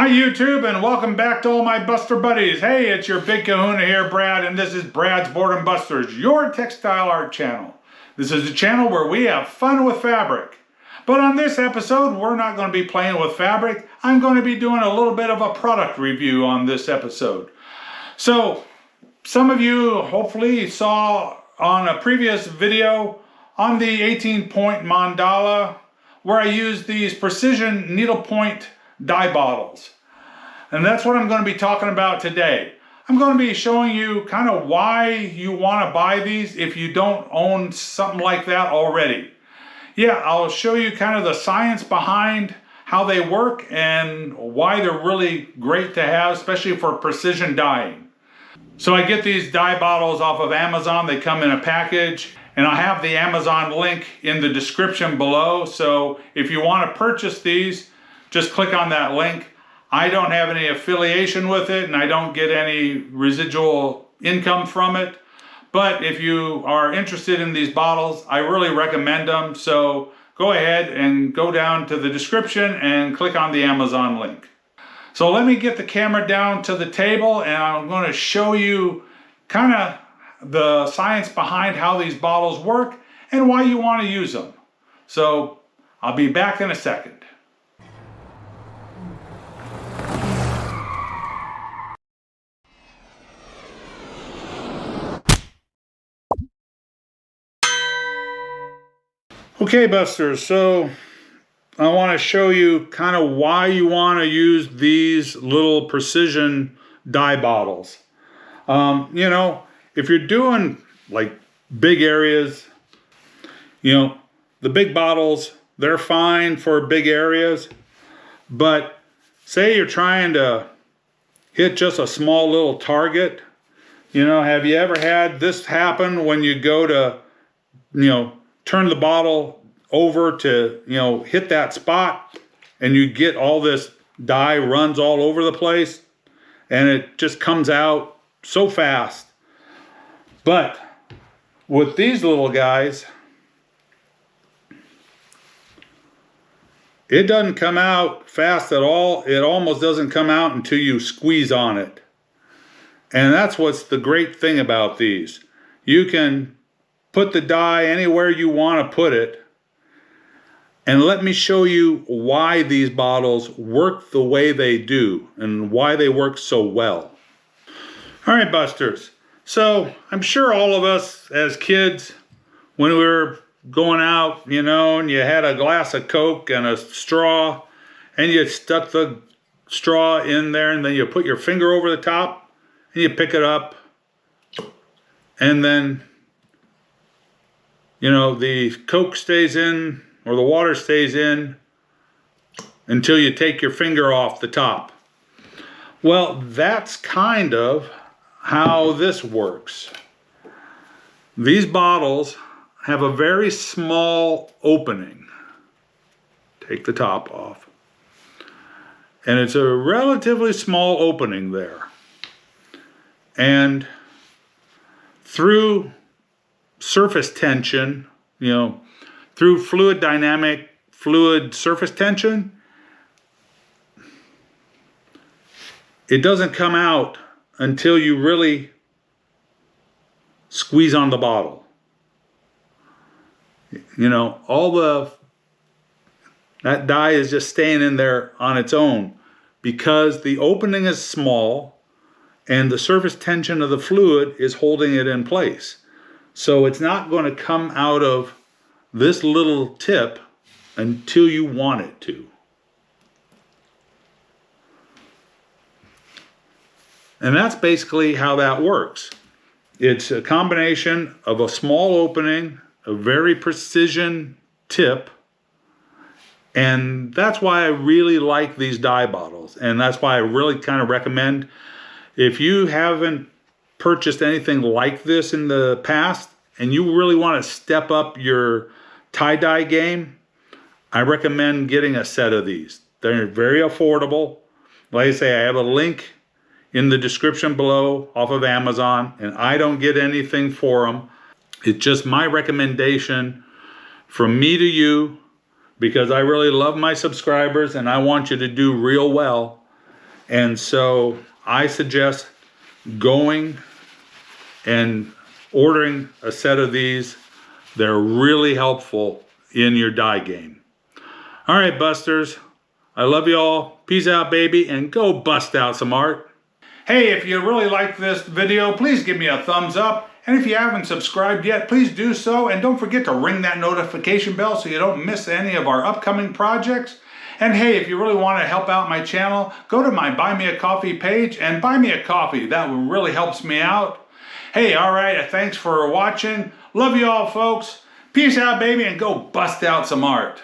Hi YouTube, and welcome back to all my Buster buddies. Hey, it's your big kahuna here, Brad, and this is Brad's Boredom Busters, your textile art channel. This is a channel where we have fun with fabric. But on this episode, we're not going to be playing with fabric. I'm going to be doing a little bit of a product review on this episode. So, some of you hopefully saw on a previous video on the 18-point mandala where I used these precision needlepoint dye bottles. And that's what I'm going to be talking about today. I'm going to be showing you kind of why you want to buy these if you don't own something like that already. Yeah, I'll show you kind of the science behind how they work and why they're really great to have, especially for precision dyeing. So I get these dye bottles off of Amazon. They come in a package, and I have the Amazon link in the description below. So if you want to purchase these, just click on that link. I don't have any affiliation with it, and I don't get any residual income from it. But if you are interested in these bottles, I really recommend them. So go ahead and go down to the description and click on the Amazon link. So let me get the camera down to the table, and I'm going to show you kind of the science behind how these bottles work and why you want to use them. So I'll be back in a second. Okay, Busters, so I want to show you kind of why you want to use these little precision dye bottles. You know, if you're doing like big areas, you know, the big bottles, they're fine for big areas. But say you're trying to hit just a small little target. You know, have you ever had this happen when you go to, you know, turn the bottle over to, you know, hit that spot, and you get all this dye runs all over the place, and it just comes out so fast. But with these little guys, it doesn't come out fast at all. It almost doesn't come out until you squeeze on it. And that's what's the great thing about these. You can put the dye anywhere you want to put it. And let me show you why these bottles work the way they do and why they work so well. All right, Busters. So I'm sure all of us as kids, when we were going out, you know, and you had a glass of Coke and a straw, and you stuck the straw in there, and then you put your finger over the top, and you pick it up, and then, you know, the Coke stays in, or the water stays in, until you take your finger off the top. Well, that's kind of how this works. These bottles have a very small opening. Take the top off. And it's a relatively small opening there. And through surface tension, you know, through fluid dynamic, fluid surface tension, it doesn't come out until you really squeeze on the bottle. You know, that dye is just staying in there on its own because the opening is small and the surface tension of the fluid is holding it in place. So it's not going to come out of this little tip until you want it to. And that's basically how that works. It's a combination of a small opening, a very precision tip, and that's why I really like these dye bottles, and that's why I really kind of recommend, if you haven't purchased anything like this in the past and you really want to step up your tie-dye game, I recommend getting a set of these. They're very affordable. Like I say, I have a link in the description below off of Amazon, and I don't get anything for them. It's just my recommendation from me to you, because I really love my subscribers and I want you to do real well. And so I suggest going and ordering a set of these. They're really helpful in your dye game. All right, busters. I love you all. Peace out, baby, and go bust out some art. Hey, if you really liked this video, please give me a thumbs up. And if you haven't subscribed yet, please do so. And don't forget to ring that notification bell so you don't miss any of our upcoming projects. And hey, if you really want to help out my channel, go to my Buy Me a Coffee page and buy me a coffee. That really helps me out. Hey, all right, thanks for watching. Love you all, folks. Peace out, baby, and go bust out some art.